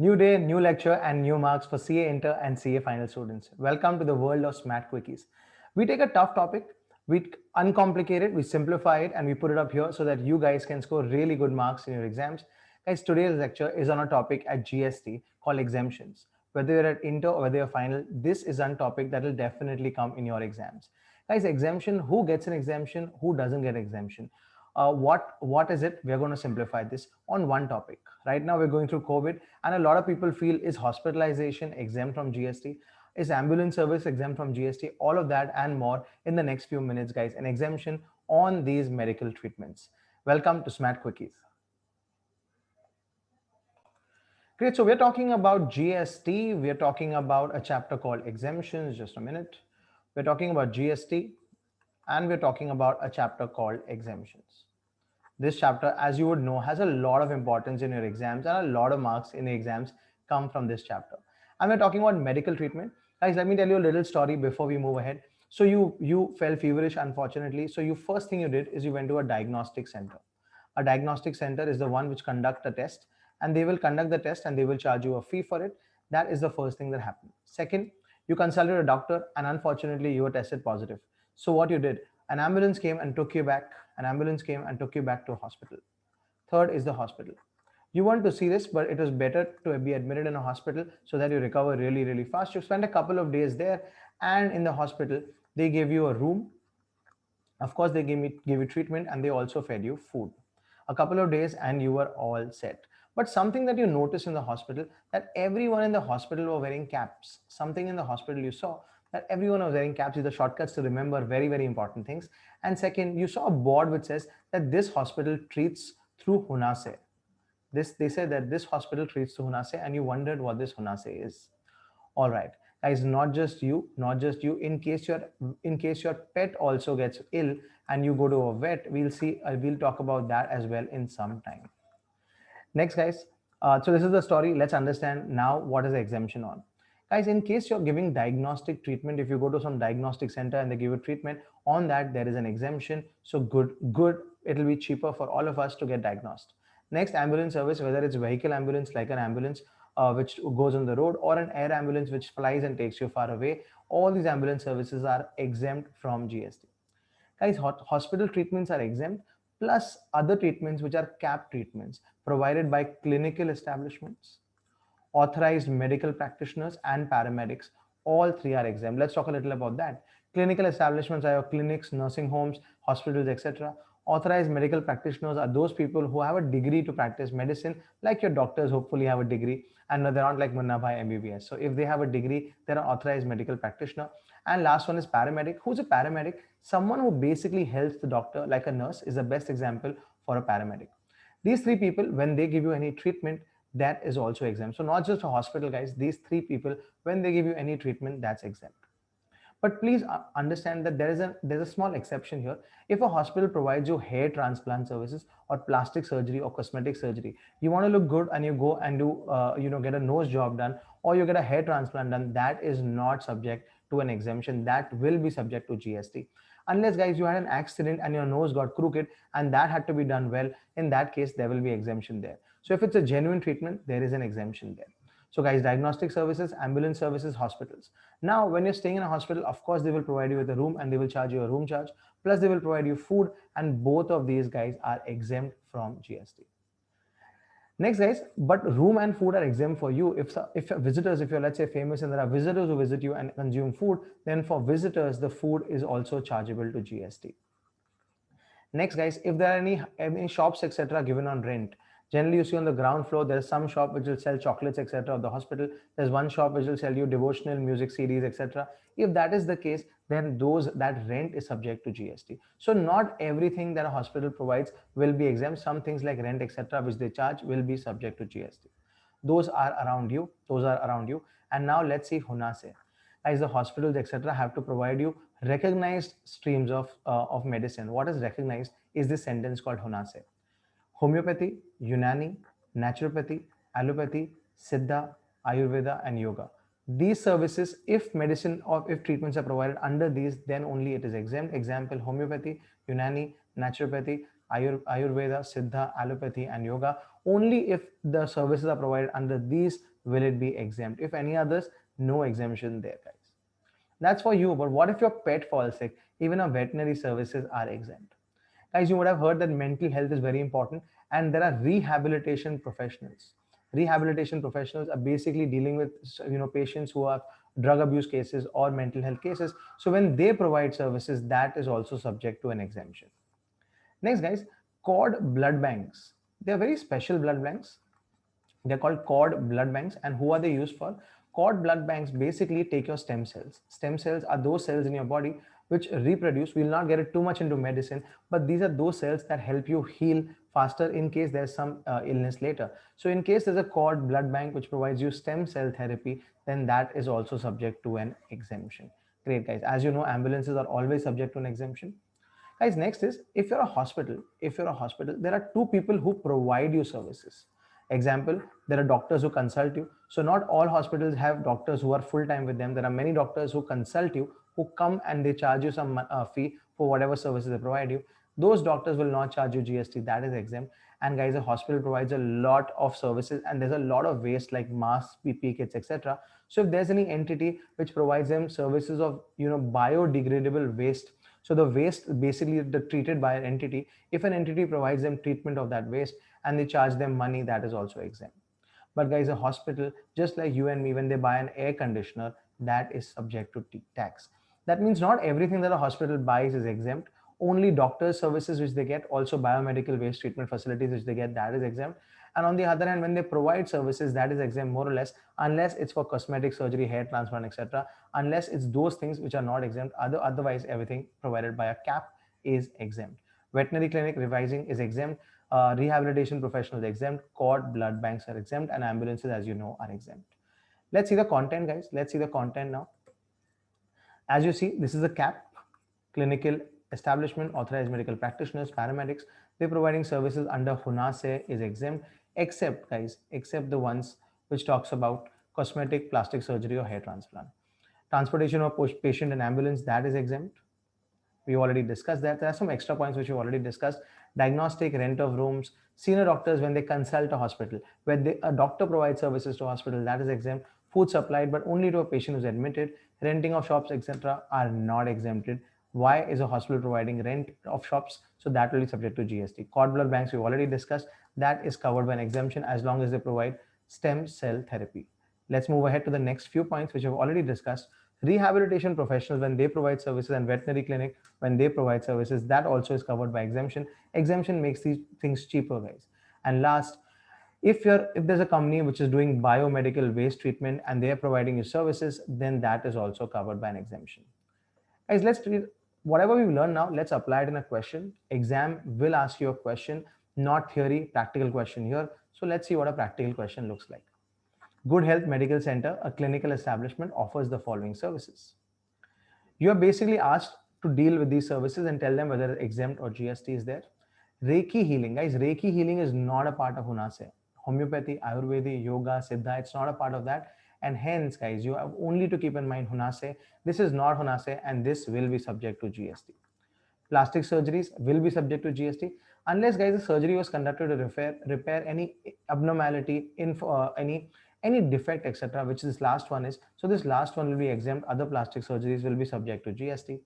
New day, new lecture, and new marks for CA Inter and CA Final students. Welcome to the world of SMAT Quickies. We take a tough topic, we uncomplicate it, we simplify it, and we put it up here so that you guys can score really good marks in your exams. Guys, today's lecture is on a topic at GST called exemptions. Whether you're at Inter or whether you're final, this is a topic that will definitely come in your exams. Guys, exemption, who gets an exemption, who doesn't get exemption? What is it? We're going to simplify this on one topic. Right now we're going through COVID, and a lot of people feel, is hospitalization exempt from GST? Is ambulance service exempt from GST? All of that and more in the next few minutes, guys. An exemption on these medical treatments. Welcome to SMAT Quickies. Great. So we're talking about GST. We're talking about a chapter called exemptions. Just a minute. We're talking about GST, and we're talking about a chapter called exemptions. This chapter, as you would know, has a lot of importance in your exams, and a lot of marks in the exams come from this chapter. And we're talking about medical treatment. Guys, let me tell you a little story before we move ahead. So you fell feverish, unfortunately. So you first thing you did is you went to a diagnostic center. A diagnostic center is the one which conduct a test, and they will conduct the test and they will charge you a fee for it. That is the first thing that happened. Second, you consulted a doctor, and unfortunately you were tested positive. So what you did, an ambulance came and took you back. An ambulance came and took you back to a hospital. Third is the hospital. You want to see this, but it was better to be admitted in a hospital so that you recover really, really fast. You spend a couple of days there, and in the hospital, they gave you a room. Of course, they gave you treatment, and they also fed you food. A couple of days, and you were all set. But something that you noticed in the hospital, that everyone in the hospital were wearing caps. Something in the hospital you saw, that everyone was wearing caps. These are shortcuts to remember very, very important things. And second, you saw a board which says that this hospital treats through Hunase. They said that this hospital treats through Hunase, and you wondered what this Hunase is. All right, guys, not just you. In case your pet also gets ill and you go to a vet, we'll talk about that as well in some time. Next, guys. So this is the story. Let's understand now what is the exemption on. Guys, in case you're giving diagnostic treatment, if you go to some diagnostic center and they give you treatment, on that there is an exemption. So good. It'll be cheaper for all of us to get diagnosed. Next, ambulance service, whether it's vehicle ambulance like an ambulance which goes on the road, or an air ambulance which flies and takes you far away, all these ambulance services are exempt from GST. Guys, hospital treatments are exempt, plus other treatments which are cap treatments provided by clinical establishments, authorized medical practitioners, and paramedics. All three are exempt. Let's talk a little about that. Clinical establishments are your clinics, nursing homes, hospitals, etc. Authorized medical practitioners are those people who have a degree to practice medicine, like your doctors hopefully have a degree, and they're not like Munna Bhai MBBS. So if they have a degree, they're an authorized medical practitioner. And last one is paramedic. Who's a paramedic? Someone who basically helps the doctor, like a nurse, is the best example for a paramedic. These three people, when they give you any treatment, that is also exempt. So not just a hospital, guys, these three people, when they give you any treatment, that's exempt. But please understand that there's a small exception here. If a hospital provides you hair transplant services or plastic surgery or cosmetic surgery, you want to look good and you go and do get a nose job done, or you get a hair transplant done, that is not subject to an exemption. That will be subject to GST. Unless, guys, you had an accident and your nose got crooked and that had to be done well, in that case there will be exemption there. So if it's a genuine treatment, there is an exemption there. So guys, diagnostic services, ambulance services, hospitals. Now, when you're staying in a hospital, of course, they will provide you with a room and they will charge you a room charge. Plus, they will provide you food, and both of these, guys, are exempt from GST. Next, guys, but room and food are exempt for you. If visitors, if you're, let's say, famous and there are visitors who visit you and consume food, then for visitors, the food is also chargeable to GST. Next, guys, if there are any shops, etc., given on rent, generally you see on the ground floor, there's some shop which will sell chocolates, etc. of the hospital. There's one shop which will sell you devotional music CDs, etc. If that is the case, then that rent is subject to GST. So not everything that a hospital provides will be exempt. Some things like rent, etc., which they charge, will be subject to GST. Those are around you. And now let's see Hunase. As the hospitals, etc., have to provide you recognized streams of medicine. What is recognized is this sentence called Hunase. Homeopathy, Unani, naturopathy, allopathy, Siddha, Ayurveda, and yoga. These services, if medicine or if treatments are provided under these, then only it is exempt. Example: homeopathy, Unani, naturopathy, Ayurveda, Siddha, allopathy, and yoga. Only if the services are provided under these will it be exempt. If any others, no exemption there, guys. That's for you. But what if your pet falls sick? Even our veterinary services are exempt. Guys, you would have heard that mental health is very important, and there are rehabilitation professionals. Rehabilitation professionals are basically dealing with patients who have drug abuse cases or mental health cases. So when they provide services, that is also subject to an exemption. Next, guys, cord blood banks. They are very special blood banks. They're called cord blood banks. And who are they used for? Cord blood banks basically take your stem cells. Stem cells are those cells in your body which reproduce. We'll not get it too much into medicine, but these are those cells that help you heal faster in case there's some illness later. So in case there's a cord blood bank which provides you stem cell therapy, then that is also subject to an exemption. Great, guys. As you know, ambulances are always subject to an exemption. Guys, next is if you're a hospital, there are two people who provide you services. Example, there are doctors who consult you. So not all hospitals have doctors who are full time with them. There are many doctors who consult you, who come and they charge you some fee for whatever services they provide you. Those doctors will not charge you GST. That is exempt. And guys, a hospital provides a lot of services, and there's a lot of waste like masks, PPE kits, etc. So if there's any entity which provides them services of biodegradable waste, so the waste basically the treated by an entity, if an entity provides them treatment of that waste and they charge them money, that is also exempt. But guys, a hospital, just like you and me, when they buy an air conditioner, that is subject to tax. That means not everything that a hospital buys is exempt. Only doctors' services which they get, also biomedical waste treatment facilities which they get, that is exempt. And on the other hand, when they provide services, that is exempt more or less, unless it's for cosmetic surgery, hair transplant, etc. Unless it's those things which are not exempt. Otherwise, everything provided by a cap is exempt. Veterinary clinic revising is exempt. Rehabilitation professionals exempt, cord blood banks are exempt, and ambulances, as you know, are exempt. Let's see the content, guys. Let's see the content now. As you see, this is a cap. Clinical establishment, authorized medical practitioners, paramedics, they're providing services under HUNASE is exempt, except, guys, except the ones which talks about cosmetic, plastic surgery, or hair transplant. Transportation of patient and ambulance, that is exempt. We already discussed that. There are some extra points which we already discussed. Diagnostic, rent of rooms, senior doctors when they consult a hospital, where a doctor provides services to a hospital, that is exempt. Food supplied, but only to a patient who's admitted. Renting of shops, etc., are not exempted. Why is a hospital providing rent of shops? So that will be subject to GST. Cord blood banks, we've already discussed. That is covered by an exemption as long as they provide stem cell therapy. Let's move ahead to the next few points which I've already discussed. Rehabilitation professionals when they provide services, and veterinary clinic when they provide services, that also is covered by exemption. Exemption makes these things cheaper, guys. And last, if there's a company which is doing biomedical waste treatment and they are providing you services, then that is also covered by an exemption. Guys, let's treat whatever we've learned now, let's apply it in a question. Exam will ask you a question, not theory, practical question here. So let's see what a practical question looks like. Good Health Medical Center, a clinical establishment, offers the following services. You are basically asked to deal with these services and tell them whether exempt or GST is there. Reiki healing, guys, Reiki healing is not a part of Hunase. Homeopathy, Ayurveda, yoga, Siddha, it's not a part of that. And hence, guys, you have only to keep in mind Hunase. This is not Hunase, and this will be subject to GST. Plastic surgeries will be subject to GST unless, guys, the surgery was conducted to repair any abnormality in any defect, etc., which this last one is. So this last one will be exempt. Other plastic surgeries will be subject to GST.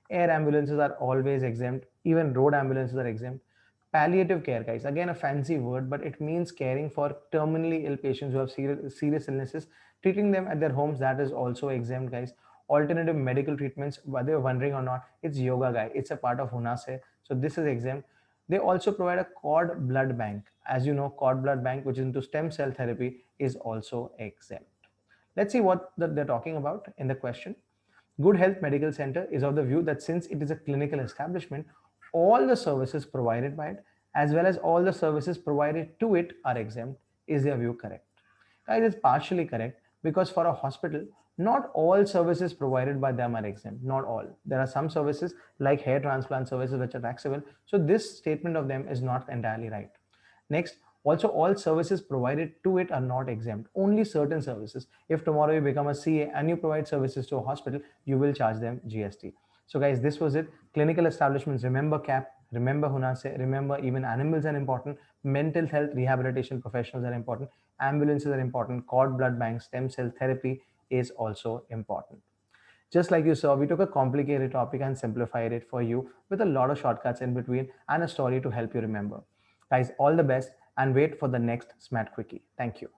Air ambulances are always exempt. Even road ambulances are exempt. Palliative care, guys, again a fancy word, but it means caring for terminally ill patients who have serious illnesses, treating them at their homes, that is also exempt, guys. Alternative medical treatments, whether you're wondering or not, it's yoga, guy, it's a part of Hunase, so this is exempt. They also provide a cord blood bank. As you know, cord blood bank, which is into stem cell therapy, is also exempt. Let's see what they're talking about in the question. Good Health Medical Center is of the view that since it is a clinical establishment, all the services provided by it, as well as all the services provided to it, are exempt. Is their view correct? Guys, it's partially correct, because for a hospital, not all services provided by them are exempt. Not all. There are some services like hair transplant services which are taxable. So this statement of them is not entirely right. Next, also all services provided to it are not exempt. Only certain services. If tomorrow you become a CA and you provide services to a hospital, you will charge them GST. So guys, this was it. Clinical establishments, remember cap. Remember, Hunase, remember, even animals are important. Mental health rehabilitation professionals are important. Ambulances are important. Cord blood banks, stem cell therapy is also important. Just like you saw, we took a complicated topic and simplified it for you with a lot of shortcuts in between and a story to help you remember. Guys, all the best and wait for the next SMAT Quickie. Thank you.